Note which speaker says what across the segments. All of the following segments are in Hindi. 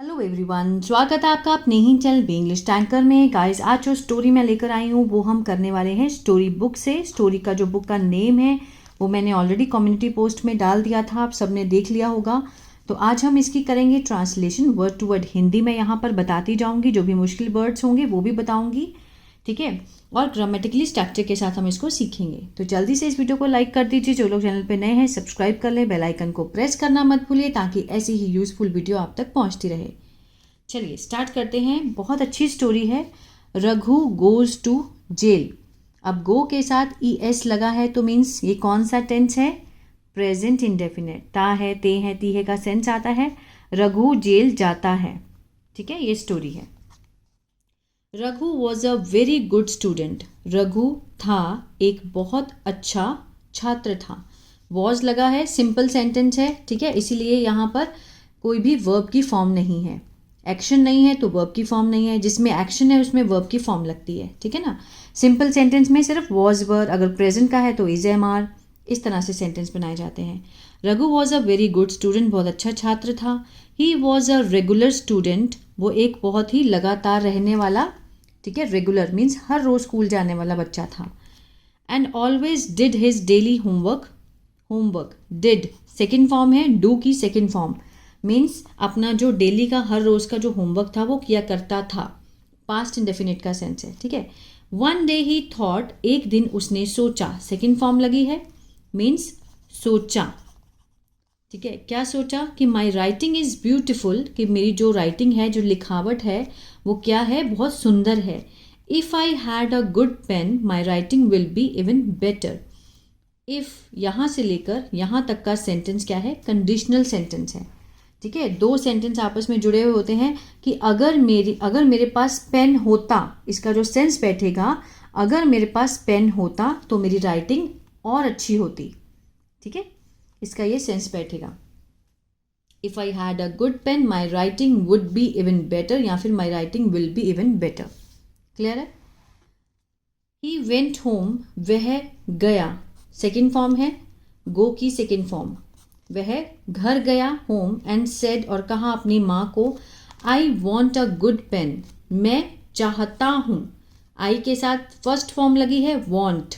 Speaker 1: हेलो एवरीवन, स्वागत है आपका अपने ही चैनल बी इंग्लिश टैंकर में। गाइस, आज जो स्टोरी मैं लेकर आई हूँ वो हम करने वाले हैं स्टोरी बुक से। स्टोरी का जो बुक का नेम है वो मैंने ऑलरेडी कम्युनिटी पोस्ट में डाल दिया था, आप सबने देख लिया होगा। तो आज हम इसकी करेंगे translation word to word. Hindi में यहाँ पर बताती जाऊँगी, जो भी मुश्किल वर्ड्स होंगे वो भी बताऊँगी, ठीक है। और ग्रामेटिकली स्ट्रक्चर के साथ हम इसको सीखेंगे। तो जल्दी से इस वीडियो को लाइक कर दीजिए, जो लोग चैनल पे नए हैं सब्सक्राइब कर लें, बेल आइकन को प्रेस करना मत भूलिए ताकि ऐसी ही यूजफुल वीडियो आप तक पहुंचती रहे। चलिए स्टार्ट करते हैं। बहुत अच्छी स्टोरी है। Raghu goes to jail. अब गो के साथ ES लगा है तो मीन्स ये कौन सा टेंस है? Present indefinite. ता है, ते है, ती है का सेंस आता है। रघु जेल जाता है, ठीक है। ये स्टोरी है। Raghu was a very good student. Raghu था एक बहुत अच्छा छात्र था। वॉज लगा है, सिंपल सेंटेंस है, ठीक है, इसीलिए यहाँ पर कोई भी वर्ब की फॉर्म नहीं है। एक्शन नहीं है तो वर्ब की फॉर्म नहीं है, जिसमें एक्शन है उसमें वर्ब की फॉर्म लगती है, ठीक है ना। सिंपल सेंटेंस में सिर्फ वॉज वर, अगर प्रेजेंट का है तो इज एम आर, इस तरह से सेंटेंस बनाए जाते हैं। Raghu was a very good student, बहुत अच्छा छात्र था। He was a regular student, वो एक बहुत ही लगातार रहने वाला, ठीक है, रेगुलर मीन्स हर रोज स्कूल जाने वाला बच्चा था। And always did his daily homework did second form है, डू की सेकेंड फॉर्म मीन्स अपना जो डेली का हर रोज का जो होमवर्क था वो किया करता था। पास्ट इंडेफिनिट का सेंस है, ठीक है। वन डे ही थॉट, एक दिन उसने सोचा, सेकेंड फॉर्म लगी है मीन्स सोचा, ठीक है। क्या सोचा? कि माई राइटिंग इज़ ब्यूटिफुल, कि मेरी जो राइटिंग है, जो लिखावट है वो क्या है? बहुत सुंदर है। If I had a good pen my writing will be even better. If यहाँ से लेकर यहाँ तक का सेंटेंस क्या है? कंडीशनल सेंटेंस है, ठीक है। दो सेंटेंस आपस में जुड़े हुए होते हैं कि अगर मेरे पास पेन होता, इसका जो सेंस बैठेगा, अगर मेरे पास पेन होता तो मेरी राइटिंग और अच्छी होती, ठीक है, इसका ये सेंस बैठेगा। If I had a good pen my writing would be even better, या फिर my writing will be even better. Clear है। ही वेंट होम, वह गया, सेकेंड फॉर्म है, गो की सेकेंड फॉर्म। वह घर गया, होम, एंड सेड, और कहा अपनी माँ को, I want a good pen, मैं चाहता हूँ। आई के साथ फर्स्ट फॉर्म लगी है वॉन्ट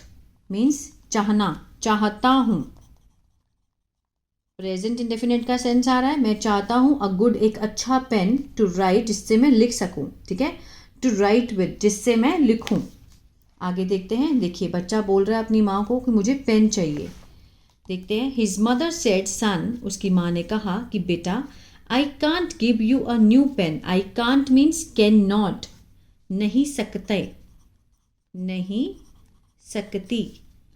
Speaker 1: मीन्स चाहना, चाहता हूँ। प्रेजेंट इंडेफिनिट का सेंस आ रहा है, मैं चाहता हूँ अ गुड, एक अच्छा पेन, टू राइट, जिससे मैं लिख सकूँ, ठीक है, टू राइट विद, जिससे मैं लिखूँ। आगे देखते हैं। देखिए बच्चा बोल रहा है अपनी माँ को कि मुझे पेन चाहिए। देखते हैं। हिज मदर सेड सन, उसकी माँ ने कहा कि बेटा, I can't give you a new pen. I can't means can not, नहीं सकते, नहीं सकती।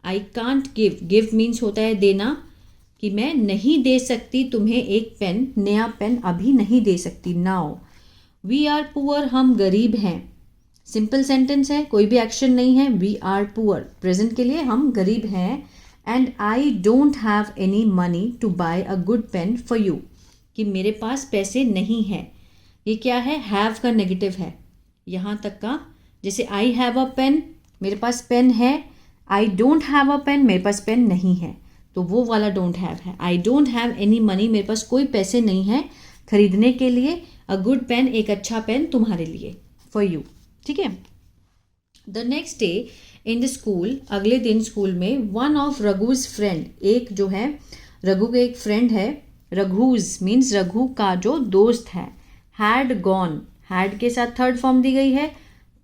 Speaker 1: I can't give, give means होता है देना, कि मैं नहीं दे सकती तुम्हें एक पेन, नया पेन अभी नहीं दे सकती, नाउ। वी आर पुअर, हम गरीब हैं। सिंपल सेंटेंस है, कोई भी एक्शन नहीं है। वी आर पुअर प्रेजेंट के लिए, हम गरीब हैं। And I don't have any money to buy a good pen for you, कि मेरे पास पैसे नहीं है। ये क्या है? हैव का नेगेटिव है यहाँ तक का। जैसे आई हैव अ पेन, मेरे पास पेन है। I don't have a pen, मेरे पास पेन नहीं है, तो वो वाला डोंट हैव है। I don't have any money, मेरे पास कोई पैसे नहीं है खरीदने के लिए अ गुड पेन, एक अच्छा पेन तुम्हारे लिए, फॉर यू, ठीक है। The next day in the school, अगले दिन स्कूल में, वन ऑफ रघुज फ्रेंड, एक जो है रघु के एक फ्रेंड है, रघुज मीन्स रघु का जो दोस्त है, हैड गॉन, हैड के साथ थर्ड फॉर्म दी गई है,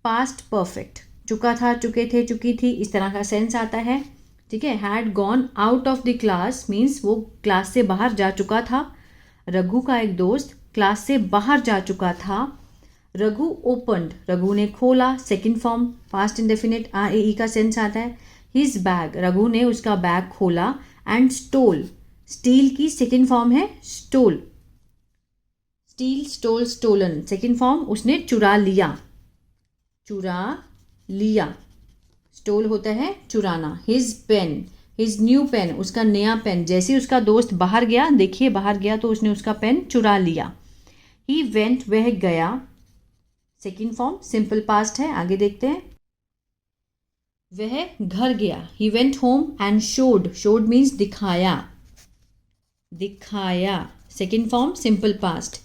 Speaker 1: पास्ट परफेक्ट, चुका था, चुके थे, चुकी थी, इस तरह का सेंस आता है, ठीक है। Had gone out of the class means वो क्लास से बाहर जा चुका था। रघु का एक दोस्त क्लास से बाहर जा चुका था। रघु ओपनड, रघु ने खोला, सेकेंड फॉर्म पास्ट इंडेफिनिट, ई का सेंस आता है। हिज बैग, रघु ने उसका बैग खोला। एंड स्टोल, स्टील की सेकेंड फॉर्म है stole, steal, stole, stolen, second form, उसने चुरा लिया, चुरा लिया। स्टोल होता है चुराना। His pen, his new pen, उसका नया पेन, जैसे उसका दोस्त बाहर गया, देखिए बाहर गया तो उसने उसका पेन चुरा लिया। ही वेंट, वह गया, सेकेंड फॉर्म सिंपल पास्ट है। आगे देखते हैं। वह घर गया, he went home and showed, showed means दिखाया, दिखाया, second form simple past.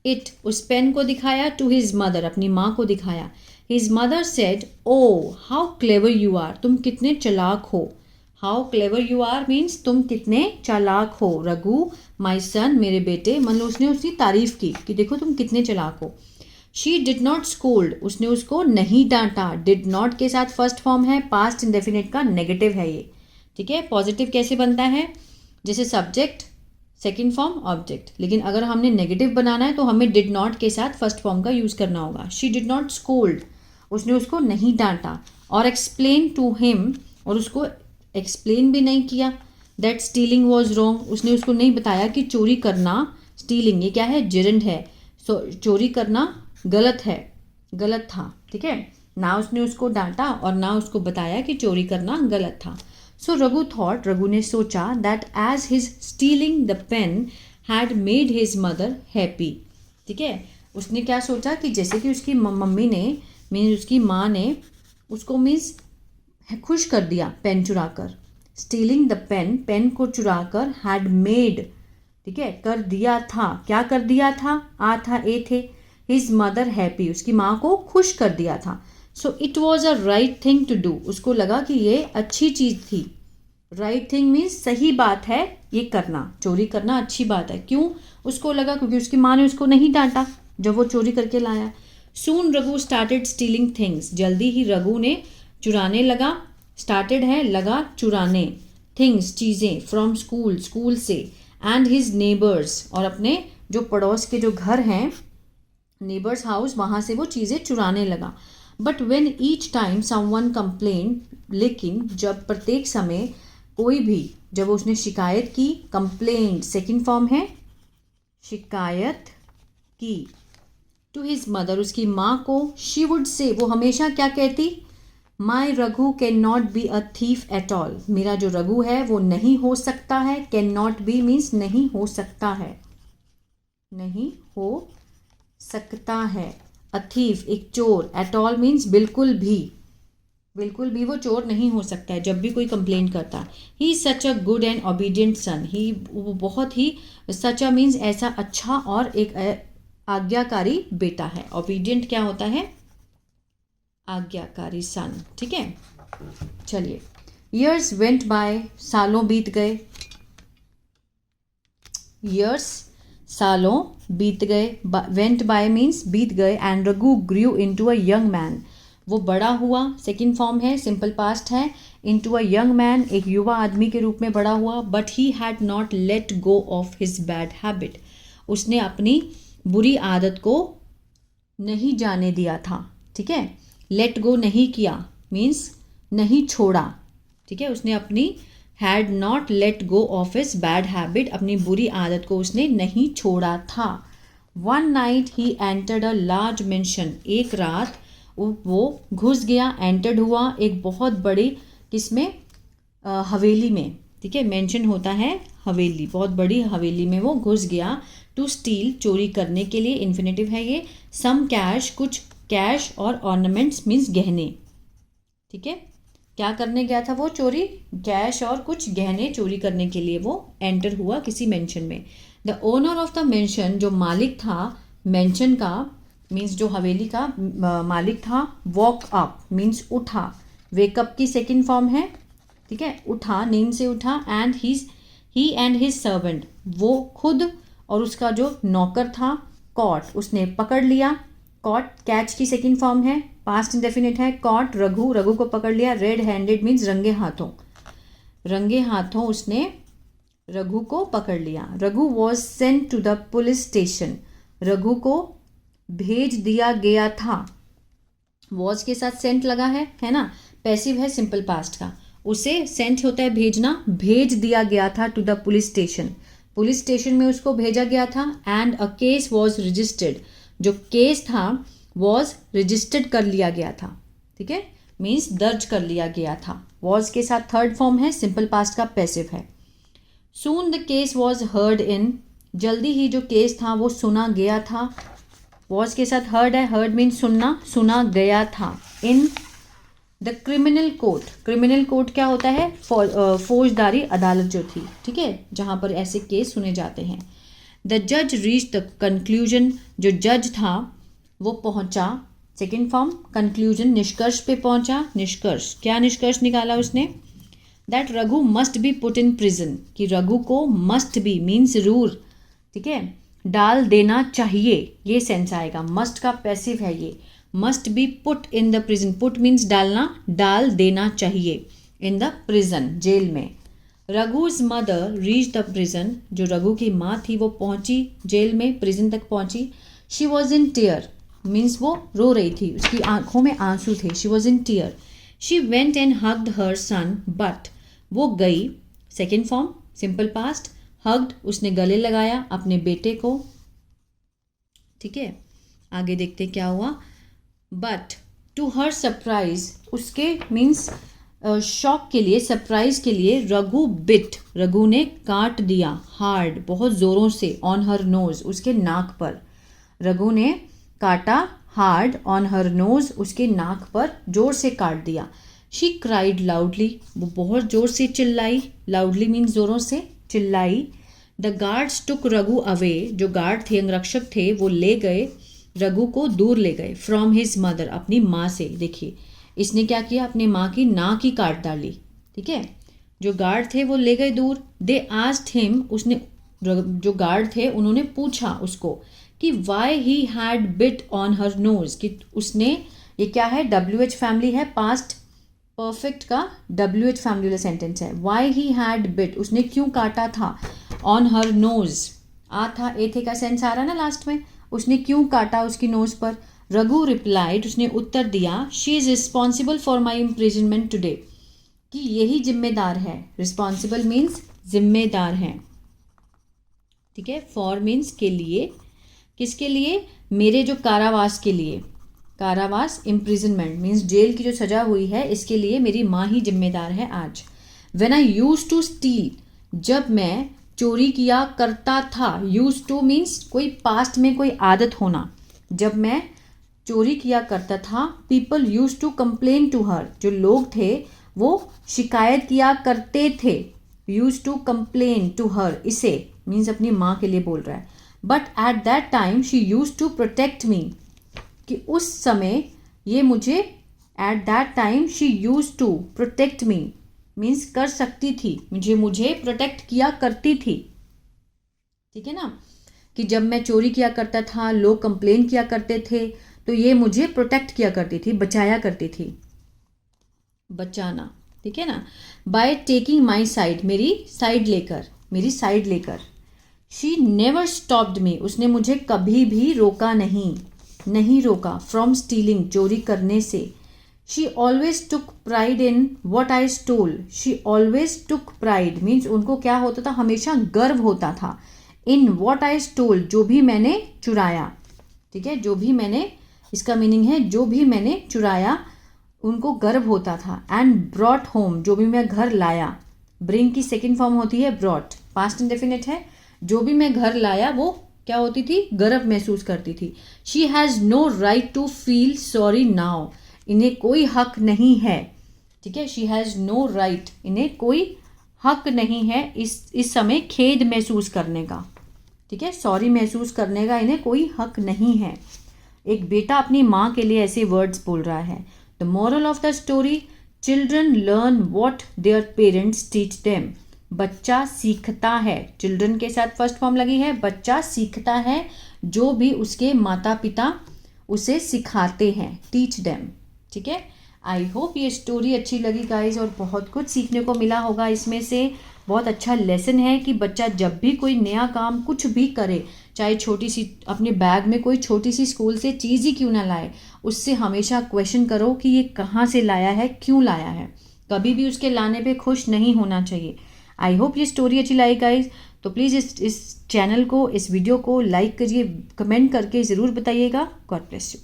Speaker 1: It, उस पेन को दिखाया, टू हिज मदर, अपनी माँ को दिखाया. His mother said, oh how clever you are, तुम कितने चालाक हो. How clever you are means तुम कितने चालाक हो. रघु माई सन, मेरे बेटे, मतलब उसने उसकी तारीफ की कि देखो तुम कितने चालाक हो. शी डिड नॉट स्कोल्ड, उसने उसको नहीं डांटा. डिड नॉट के साथ फर्स्ट फॉर्म है, पास्ट इंडेफिनिट का नेगेटिव है ये. ठीक है. पॉजिटिव कैसे बनता है, जैसे सब्जेक्ट सेकेंड फॉर्म ऑब्जेक्ट, लेकिन अगर हमने नेगेटिव बनाना है तो हमें डिड नॉट के साथ फर्स्ट फॉर्म का यूज़ करना होगा. शी डिड नॉट स्कोल्ड, उसने उसको नहीं डांटा. और एक्सप्लेन टू हिम, और उसको एक्सप्लेन भी नहीं किया, दैट स्टीलिंग वॉज रॉन्ग, उसने उसको नहीं बताया कि चोरी करना, स्टीलिंग ये क्या है, जेरेंड है. सो चोरी करना गलत है, गलत था. ठीक है. ना उसने उसको डांटा और ना उसको बताया कि चोरी करना गलत था. सो रघु थॉट, रघु ने सोचा, that as his stealing the pen had made his mother happy. ठीक है. उसने क्या सोचा कि जैसे कि उसकी मम्मी ने मीन्स उसकी माँ ने उसको मीन्स खुश कर दिया पेन चुरा कर. स्टीलिंग द पेन, पेन को चुरा कर, हैड मेड, ठीक है, कर दिया था. क्या कर दिया था, आ था ए थे. हिज मदर हैप्पी, उसकी माँ को खुश कर दिया था. So it was a right thing to do, उसको लगा कि ये अच्छी चीज़ थी. राइट थिंग मीन्स सही बात है ये करना, चोरी करना अच्छी बात है. क्यों उसको लगा, क्योंकि उसकी माँ ने उसको नहीं डांटा जब वो चोरी करके लाया. सून रघु स्टार्टेड स्टीलिंग थिंग्स, जल्दी ही रघु ने चुराने लगा. स्टार्टेड है लगा चुराने, थिंग्स चीज़ें, फ्रॉम स्कूल, स्कूल से, एंड हिज नेबर्स, और अपने जो पड़ोस के जो घर हैं, नेबर्स हाउस, वहाँ से वो चीज़ें चुराने लगा. But when each time someone complain, लेकिन जब प्रत्येक समय कोई भी, जब उसने शिकायत की, कंप्लेंट सेकंड फॉर्म है, शिकायत की, टू हिज मदर, उसकी माँ को, शी वुड से, वो हमेशा क्या कहती, my Raghu can not be a thief at all, मेरा जो रघु है वो नहीं हो सकता है. कैन नॉट बी मीन्स नहीं हो सकता है, नहीं हो सकता है. अ थीफ एक चोर, एट ऑल मीन्स बिल्कुल भी, बिल्कुल भी वो चोर नहीं हो सकता है. जब भी कोई कंप्लेंट करता है, he is such a good and obedient son, ही वो बहुत ही, सच अ मीन्स ऐसा अच्छा और एक आज्ञाकारी बेटा है. ओबीडियंट क्या होता है, आज्ञाकारी सन. ठीक है. चलिए. ईयर्स वेंट बाय, सालों बीत गए. ईयर्स सालों बीत गए, वेंट बाय मीन्स बीत गए. And Raghu grew into a young man, वो बड़ा हुआ, सेकेंड फॉर्म है, सिंपल पास्ट है. इनटू अ यंग मैन, एक युवा आदमी के रूप में बड़ा हुआ. But he had not let go of his bad habit, उसने अपनी बुरी आदत को नहीं जाने दिया था. ठीक है. लेट गो नहीं किया मीन्स नहीं छोड़ा. ठीक है. उसने अपनी had not let go of his bad habit, अपनी बुरी आदत को उसने नहीं छोड़ा था. One night he entered a large mention, एक रात वो घुस गया, एंटर्ड हुआ एक बहुत बड़ी, किसमें, हवेली में. ठीक है. मेंशन होता है हवेली, बहुत बड़ी हवेली में वो घुस गया. टू स्टील, चोरी करने के लिए, इन्फिनेटिव है ये. सम कैश, कुछ कैश, और ऑर्नामेंट्स मीन्स गहने. ठीक है. क्या करने गया था वो, चोरी, कैश और कुछ गहने चोरी करने के लिए वो एंटर हुआ किसी मेंशन में. The owner of the mention, जो मालिक था मेंशन का, मीन्स जो हवेली का मालिक था. वॉक अप मीन्स उठा, वेकअप की सेकेंड फॉर्म है. ठीक है. उठा, नींद से उठा. And he and his servant, वो खुद और उसका जो नौकर था, कॉट, उसने पकड़ लिया. कॉट कैच की सेकेंड फॉर्म है, पास्ट इंडेफिनिट है. कॉट रघु, रघु को पकड़ लिया. रेड हैंडेड मीन्स रंगे हाथों, रंगे हाथों उसने रघु को पकड़ लिया. Raghu was sent to the police station, Raghu को भेज दिया गया था. वॉज के साथ सेंट लगा है ना, पैसिव है सिंपल पास्ट का. उसे सेंट होता है भेजना, भेज दिया गया था to the police station, police station में उसको भेजा गया था. And a case was registered, जो केस था वॉज रजिस्टर्ड कर लिया गया था. ठीक है. मीन्स दर्ज कर लिया गया था. वॉज के साथ थर्ड फॉर्म है, सिंपल पास्ट का पैसिव है. Soon the case was heard in, जल्दी ही जो केस था वो सुना गया था. वॉज के साथ हर्ड है, हर्ड मीन्स सुनना, सुना गया था. In the criminal court, criminal court क्या होता है, फौजदारी अदालत जो थी. ठीक है. जहाँ पर ऐसे केस सुने जाते हैं. द जज रीच द कंक्लूजन, जो जज था वो पहुंचा, सेकेंड फॉर्म कंक्लूजन, निष्कर्ष पे पहुंचा। निष्कर्ष, क्या निष्कर्ष निकाला उसने? That Raghu must be put in prison, कि रघु को मस्ट बी मीन्स जरूर, ठीक है, डाल देना चाहिए, ये सेंस आएगा। मस्ट का पैसिव है ये, must be put in the prison, put means डालना, डाल देना चाहिए, इन द प्रिजन, जेल में। रघुज मदर रीच द प्रिजन, जो रघु की माँ थी वो पहुंची जेल में, प्रिजन तक पहुंची। She was in tear means वो रो रही थी, उसकी आंखों में आंसू थे। She was in tear. She went and hugged her son, but वो गई, second form simple past, hugged उसने गले लगाया अपने बेटे को, ठीक है। आगे देखते क्या हुआ। बट टू हर सरप्राइज, उसके मीन्स शॉक के लिए, सरप्राइज के लिए, रघु बिट, रघु ने काट दिया, हार्ड बहुत ज़ोरों से, ऑन हर नोज, उसके नाक पर। रघु ने काटा हार्ड ऑन हर नोज, उसके नाक पर जोर से काट दिया। शी क्राइड लाउडली, वो बहुत जोर से चिल्लाई, लाउडली मीन्स जोरों से चिल्लाई। The guards took Raghu away, जो गार्ड थे, अंगरक्षक थे, वो ले गए रघु को, दूर ले गए, फ्रॉम हिज मदर, अपनी माँ से। देखिए इसने क्या किया, अपनी माँ की नाक ही काट डाली, ठीक है। जो गार्ड थे वो ले गए दूर। दे आस्क्ड हिम, उसने, जो गार्ड थे उन्होंने पूछा उसको कि why he had bit on her nose, कि उसने, ये क्या है, WH फैमिली है, पास्ट परफेक्ट का WH फैमिली वाला सेंटेंस है। वाई ही हैड बिट, उसने क्यों काटा था, ऑन हर नोज, आ था, ए थे का सेंस आ रहा ना लास्ट में, उसने क्यों काटा उसकी नोज पर। रघु रिप्लाइड, उसने उत्तर दिया, she is responsible for my imprisonment today, कि यही जिम्मेदार है, रिस्पॉन्सिबल मीन्स जिम्मेदार है, ठीक है। फॉर मीन्स के लिए, किसके लिए, मेरे जो कारावास के लिए, कारावास इम्प्रिजनमेंट मीन्स जेल की जो सजा हुई है, इसके लिए मेरी माँ ही जिम्मेदार है आज। When I use to steal, जब मैं चोरी किया करता था, यूज टू मीन्स कोई पास्ट में कोई आदत होना, जब मैं चोरी किया करता था। People use to complain to her, जो लोग थे वो शिकायत किया करते थे, use to complain to her, इसे मीन्स अपनी माँ के लिए बोल रहा है। But at that time she use to protect me, कि उस समय ये मुझे, at that time she use to protect me means कर सकती थी, मुझे प्रोटेक्ट किया करती थी, ठीक है ना, कि जब मैं चोरी किया करता था, लोग कंप्लेन किया करते थे, तो ये मुझे प्रोटेक्ट किया करती थी, बचाया करती थी, बचाना, ठीक है ना। बाय टेकिंग माई साइड, मेरी साइड लेकर। शी नेवर स्टॉप्ड मी, उसने मुझे कभी भी रोका नहीं रोका। फ्रॉम स्टीलिंग, चोरी करने से। She always took pride in what I stole, she always took pride means उनको क्या होता था, हमेशा गर्व होता था, इन वॉट आई स्टोल, जो भी मैंने चुराया, ठीक है, जो भी मैंने, इसका मीनिंग है जो भी मैंने चुराया, उनको गर्व होता था। एंड ब्रॉट होम, जो भी मैं घर लाया, ब्रिंग की सेकेंड फॉर्म होती है ब्रॉट, पास्ट इंडेफिनिट है, जो भी मैं घर लाया वो क्या होती थी, गर्व महसूस करती थी। She has no right to feel sorry now, इन्हें कोई हक नहीं है, ठीक है, शी हैज़ नो राइट, इन्हें कोई हक नहीं है इस समय खेद महसूस करने का, ठीक है, सॉरी महसूस करने का इन्हें कोई हक नहीं है। एक बेटा अपनी माँ के लिए ऐसे वर्ड्स बोल रहा है। The moral of the story, children learn what their parents teach them, बच्चा सीखता है, चिल्ड्रन के साथ फर्स्ट फॉर्म लगी है, बच्चा सीखता है जो भी उसके माता पिता उसे सिखाते हैं, टीच देम, ठीक है। आई होप ये स्टोरी अच्छी लगी गाइज, और बहुत कुछ सीखने को मिला होगा इसमें से। बहुत अच्छा लेसन है कि बच्चा जब भी कोई नया काम कुछ भी करे, चाहे छोटी सी, अपने बैग में कोई छोटी सी स्कूल से चीज़ ही क्यों ना लाए, उससे हमेशा क्वेश्चन करो कि ये कहाँ से लाया है, क्यों लाया है, कभी भी उसके लाने पे खुश नहीं होना चाहिए। आई होप ये स्टोरी अच्छी लगी गाइज, तो प्लीज़ इस चैनल को, इस वीडियो को लाइक करिए, कमेंट करके ज़रूर बताइएगा। God bless you.